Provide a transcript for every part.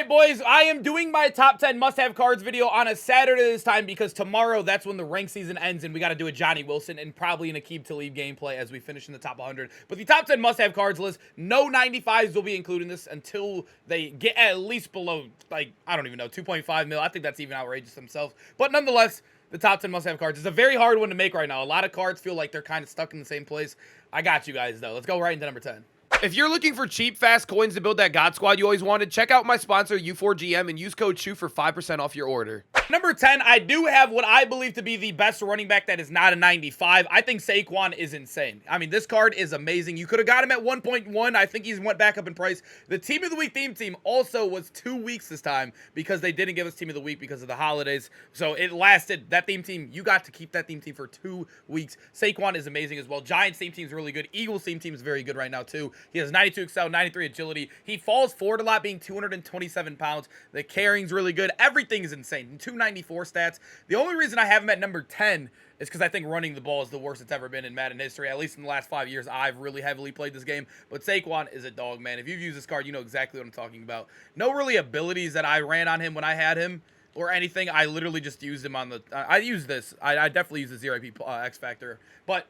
right, boys, I am doing my top 10 must-have cards video on a Saturday this time because tomorrow, that's when the rank season ends, and we got to do a Johnny Wilson and probably an Aqib Talib gameplay as we finish in the top 100. But the top 10 must-have cards list, no 95s will be included in this until they get at least below, like, I don't even know, 2.5 mil. I think that's even outrageous themselves. But nonetheless, the top 10 must-have cards is a very hard one to make right now. A lot of cards feel like they're kind of stuck in the same place. I got you guys, though. Let's go right into number 10. If you're looking for cheap, fast coins to build that God Squad you always wanted, check out my sponsor, U4GM, and use code SHOE for 5% off your order. Number 10, I do have what I believe to be the best running back that is not a 95. I think Saquon is insane. I mean, this card is amazing. You could have got him at 1.1. I think he's went back up in price. The Team of the Week theme team also was 2 weeks this time because they didn't give us Team of the Week because of the holidays. So it lasted. That theme team, you got to keep that theme team for 2 weeks. Saquon is amazing as well. Giants theme team is really good. Eagles theme team is very good right now too. He has 92 excel, 93 agility. He falls forward a lot, being 227 pounds. The carrying's really good. Everything is insane. 294 stats. The only reason I have him at number 10 is because I think running the ball is the worst it's ever been in Madden history. At least in the last 5 years, I've really heavily played this game. But Saquon is a dog, man. If you've used this card, you know exactly what I'm talking about. No really abilities that I ran on him when I had him or anything. I literally just used him on the... I used this. I definitely use the 0 AP X Factor. But...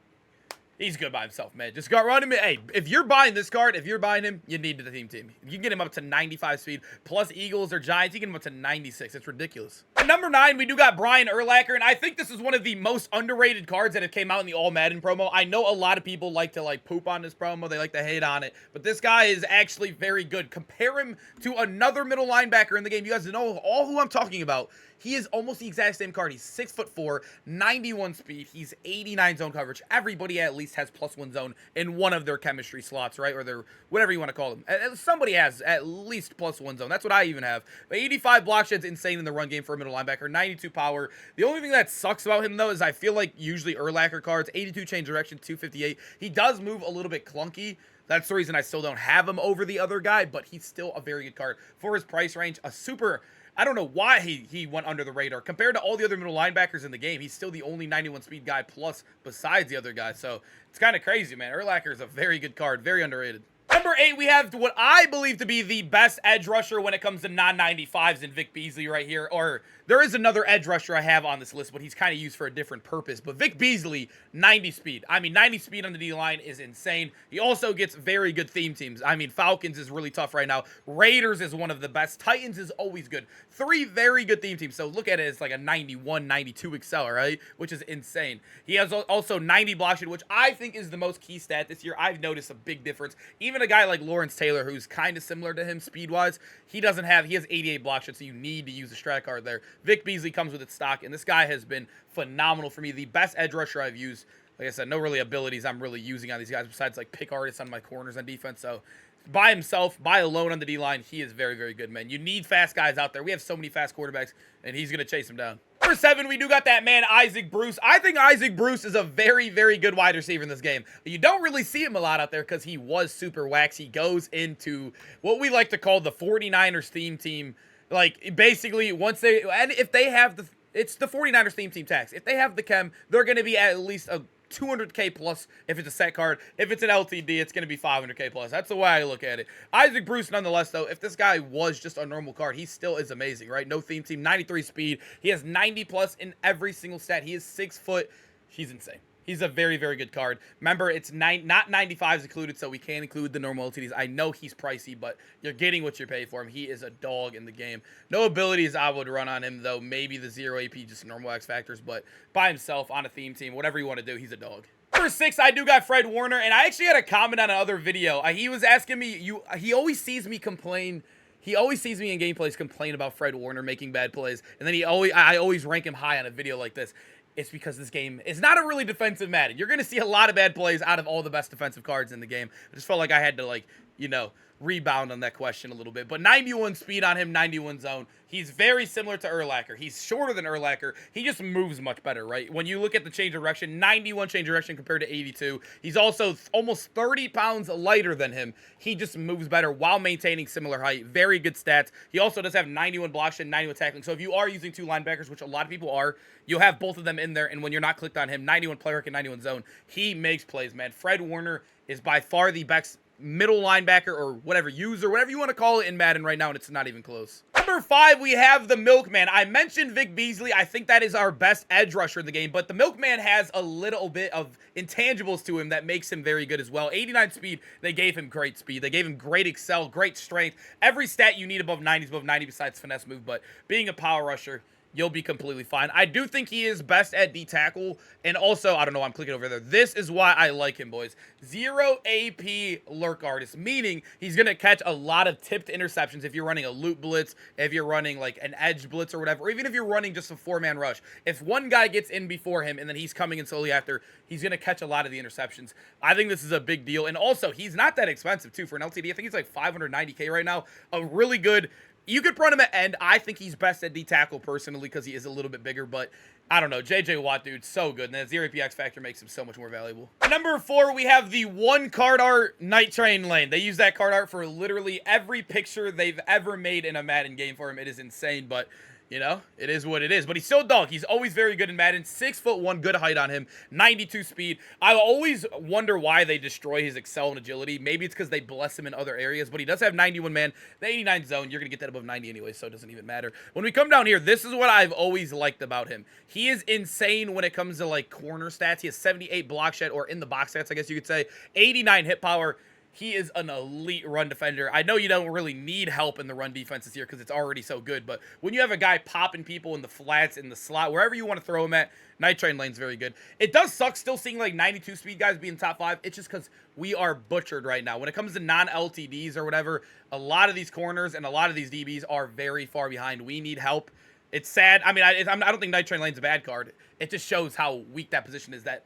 he's good by himself, man. Just go run him. Hey, if you're buying this card, if you're buying him, you need the theme team. You can get him up to 95 speed, plus Eagles or Giants. You can get him up to 96. It's ridiculous. At number 9, we do got Brian Urlacher, and I think this is one of the most underrated cards that have came out in the All Madden promo. I know a lot of people like to, like, poop on this promo. They like to hate on it, but this guy is actually very good. Compare him to another middle linebacker in the game. You guys know all who I'm talking about. He is almost the exact same card. He's 6'4", 91 speed. He's 89 zone coverage. Everybody at least has +1 zone in one of their chemistry slots, right? Or their, whatever you want to call them. Somebody has at least +1 zone. That's what I even have. But 85 block shed's insane in the run game for a middle linebacker. 92 power. The only thing that sucks about him, though, is I feel like usually Urlacher cards, 82 change direction, 258. He does move a little bit clunky. That's the reason I still don't have him over the other guy, but he's still a very good card. For his price range, a super... I don't know why he went under the radar. Compared to all the other middle linebackers in the game, he's still the only 91 speed guy plus besides the other guys. So it's kind of crazy, man. Urlacher is a very good card. Very underrated. Number 8, we have what I believe to be the best edge rusher when it comes to non-95s in Vic Beasley right here. Or there is another edge rusher I have on this list, but he's kind of used for a different purpose. But Vic Beasley, 90 speed. I mean, 90 speed on the D-line is insane. He also gets very good theme teams. I mean, Falcons is really tough right now. Raiders is one of the best. Titans is always good. 3 very good theme teams. So look at it as like a 91, 92 excel, right? Which is insane. He has also 90 block shed, which I think is the most key stat this year. I've noticed a big difference. Even a guy like Lawrence Taylor, who's kind of similar to him speed-wise, he has 88 block shed, so you need to use the strat card there. Vic Beasley comes with its stock, and this guy has been phenomenal for me. The best edge rusher I've used. Like I said, no really abilities I'm really using on these guys besides like pick artists on my corners on defense. So by himself, by alone on the D-line, he is very, very good, man. You need fast guys out there. We have so many fast quarterbacks, and he's going to chase them down. Number 7, we do got that man, Isaac Bruce. I think Isaac Bruce is a very, very good wide receiver in this game. You don't really see him a lot out there because he was super wax. He goes into what we like to call the 49ers theme team. Like, basically, once they, and if they have the, it's the 49ers theme team tax. If they have the chem, they're going to be at least a 200K plus if it's a set card. If it's an LTD, it's going to be 500K plus. That's the way I look at it. Isaac Bruce, nonetheless, though, if this guy was just a normal card, he still is amazing, right? No theme team, 93 speed. He has 90 plus in every single stat. He is 6 foot. He's insane. He's a very, very good card. Remember, it's not 95s included, so we can't include the normal LTDs. I know he's pricey, but you're getting what you pay for him. He is a dog in the game. No abilities I would run on him, though. Maybe the 0 AP, just normal X factors, but by himself on a theme team, whatever you want to do, he's a dog. Number 6, I do got Fred Warner, and I actually had a comment on another video. He was asking me, he always sees me complain. He always sees me in gameplays complain about Fred Warner making bad plays, and then I always rank him high on a video like this. It's because this game is not a really defensive Madden. You're going to see a lot of bad plays out of all the best defensive cards in the game. I just felt like I had to, like, you know, rebound on that question a little bit. But 91 speed on him, 91 zone. He's very similar to Urlacher. He's shorter than Urlacher. He just moves much better, right? When you look at the change of direction, 91 change of direction compared to 82. He's also almost 30 pounds lighter than him. He just moves better while maintaining similar height. Very good stats. He also does have 91 block shed, 91 tackling. So if you are using 2 linebackers, which a lot of people are, you'll have both of them in there. And when you're not clicked on him, 91 play work and 91 zone, he makes plays, man. Fred Warner is by far the best middle linebacker or whatever, user, whatever you want to call it in Madden right now, and it's not even close. Number 5, we have the Milkman. I mentioned Vic Beasley. I think that is our best edge rusher in the game, but the Milkman has a little bit of intangibles to him that makes him very good as well. 89 speed, they gave him great speed. They gave him great excel, great strength. Every stat you need above 90 is above 90 besides finesse move, but being a power rusher, you'll be completely fine. I do think he is best at D-tackle, and also, I don't know, I'm clicking over there. This is why I like him, boys. 0 AP lurk artist, meaning he's going to catch a lot of tipped interceptions if you're running a loop blitz, if you're running like an edge blitz or whatever, or even if you're running just a 4-man rush. If one guy gets in before him and then he's coming in slowly after, he's going to catch a lot of the interceptions. I think this is a big deal, and also, he's not that expensive, too, for an LTD. I think he's like $590K right now. A really good... You could run him at end. I think he's best at D-tackle personally because he is a little bit bigger, but I don't know. J.J. Watt, dude, so good. And that 0 APX factor makes him so much more valuable. Number 4, we have the one card art Night Train Lane. They use that card art for literally every picture they've ever made in a Madden game for him. It is insane, but... You know, it is what it is. But he's still a dog. He's always very good in Madden. 6'1", good height on him. 92 speed. I always wonder why they destroy his excel and agility. Maybe it's because they bless him in other areas. But he does have 91 man. The 89 zone, you're going to get that above 90 anyway, so it doesn't even matter. When we come down here, this is what I've always liked about him. He is insane when it comes to, like, corner stats. He has 78 block shed, or in the box stats, I guess you could say. 89 hit power. He is an elite run defender. I know you don't really need help in the run defense this year because it's already so good, but when you have a guy popping people in the flats, in the slot, wherever you want to throw him at, Night Train Lane's very good. It does suck still seeing like 92 speed guys be in top 5. It's just because we are butchered right now. When it comes to non-LTDs or whatever, a lot of these corners and a lot of these DBs are very far behind. We need help. It's sad. I mean, I don't think Night Train Lane's a bad card. It just shows how weak that position is. That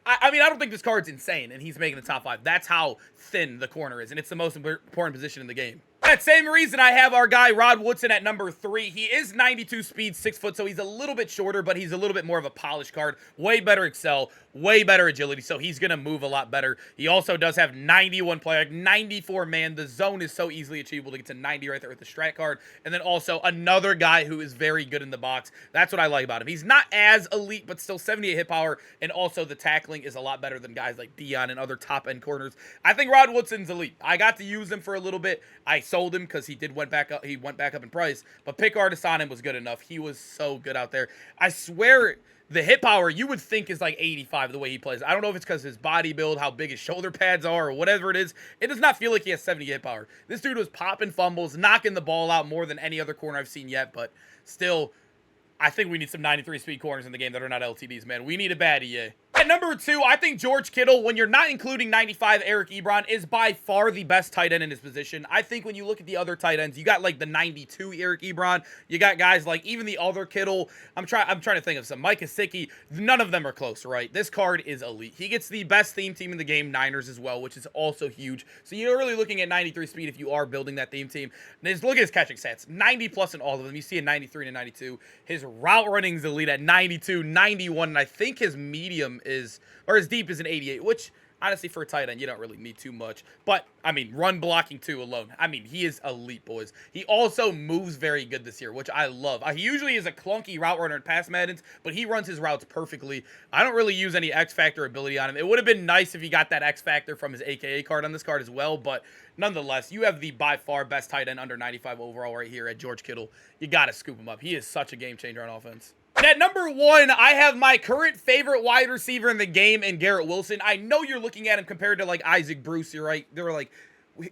I mean, I don't think this card's insane, and he's making the top 5. That's how thin the corner is, and it's the most important position in the game. That same reason I have our guy Woodson at number 3. He is 92 speed, 6 foot, so he's a little bit shorter, but he's a little bit more of a polished card. Way better excel, way better agility, so he's going to move a lot better. He also does have 91 play, 94 man. The zone is so easily achievable to get to 90 right there with the strat card. And then also another guy who is very good in the box. That's what I like about him. He's not as elite, but still 78 hit power, and also the tackling is a lot better than guys like Dion and other top-end corners. I think Woodson's elite. I got to use him for a little bit. I sold him because he went back up in price, but pick artist on him was good enough. He was so good out there. I swear the hit power you would think is like 85 the way he plays. I don't know if it's because his body build, how big his shoulder pads are, or whatever it is. It does not feel like he has 70 hit power. This dude was popping fumbles, knocking the ball out more than any other corner I've seen yet, but still, I think we need some 93 speed corners in the game that are not LTDs, man. We need a bad EA. At number 2, I think George Kittle, when you're not including 95 Eric Ebron, is by far the best tight end in his position. I think when you look at the other tight ends, you got like the 92 Eric Ebron. You got guys like even the other Kittle. I'm trying to think of some. Mike Gesicki. None of them are close, right? This card is elite. He gets the best theme team in the game, Niners as well, which is also huge. So you're really looking at 93 speed if you are building that theme team. And just look at his catching stats. 90 plus in all of them. You see a 93 and a 92. His route running is elite at 92, 91, and I think his medium is, or his deep is an 88, which honestly for a tight end you don't really need too much. But I mean, run blocking too alone, I mean, he is elite, boys. He also moves very good this year, which I love. He usually is a clunky route runner in past Maddens, but he runs his routes perfectly. I don't really use any X Factor ability on him. It would have been nice if he got that X Factor from his AKA card on this card as well, but nonetheless, you have the by far best tight end under 95 overall right here at George Kittle. You got to scoop him up. He is such a game changer on offense. And at number 1, I have my current favorite wide receiver in the game in Garrett Wilson. I know you're looking at him compared to like Isaac Bruce, you're right. They were like,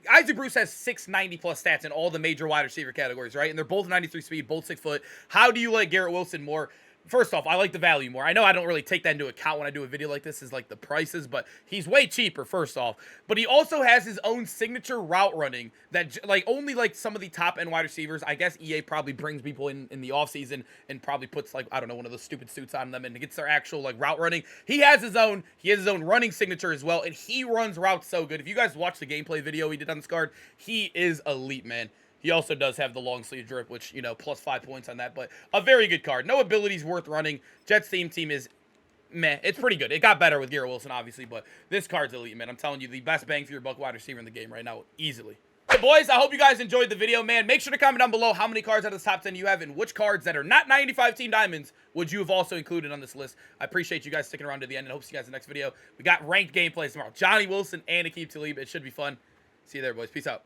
Isaac Bruce has 690 plus stats in all the major wide receiver categories, right? And they're both 93 speed, both 6 foot. How do you like Garrett Wilson more? First off, I like the value more. I know I don't really take that into account when I do a video like this, is like the prices, but he's way cheaper, first off. But he also has his own signature route running that like only like some of the top end wide receivers. I guess EA probably brings people in the offseason and probably puts like, I don't know, one of those stupid suits on them and gets their actual like route running. He has his own running signature as well, and he runs routes so good. If you guys watch the gameplay video he did on this card, he is elite, man. He also does have the long sleeve drip, which, you know, plus 5 points on that, but a very good card. No abilities worth running. Jets theme team is meh. It's pretty good. It got better with Garrett Wilson, obviously, but this card's elite, man. I'm telling you, the best bang for your buck wide receiver in the game right now, easily. Boys, I hope you guys enjoyed the video, man. Make sure to comment down below how many cards out of this top 10 you have and which cards that are not 95 Team Diamonds would you have also included on this list. I appreciate you guys sticking around to the end, and I hope to see you guys in the next video. We got ranked gameplays tomorrow. Johnny Wilson and Aqib Talib. It should be fun. See you there, boys. Peace out.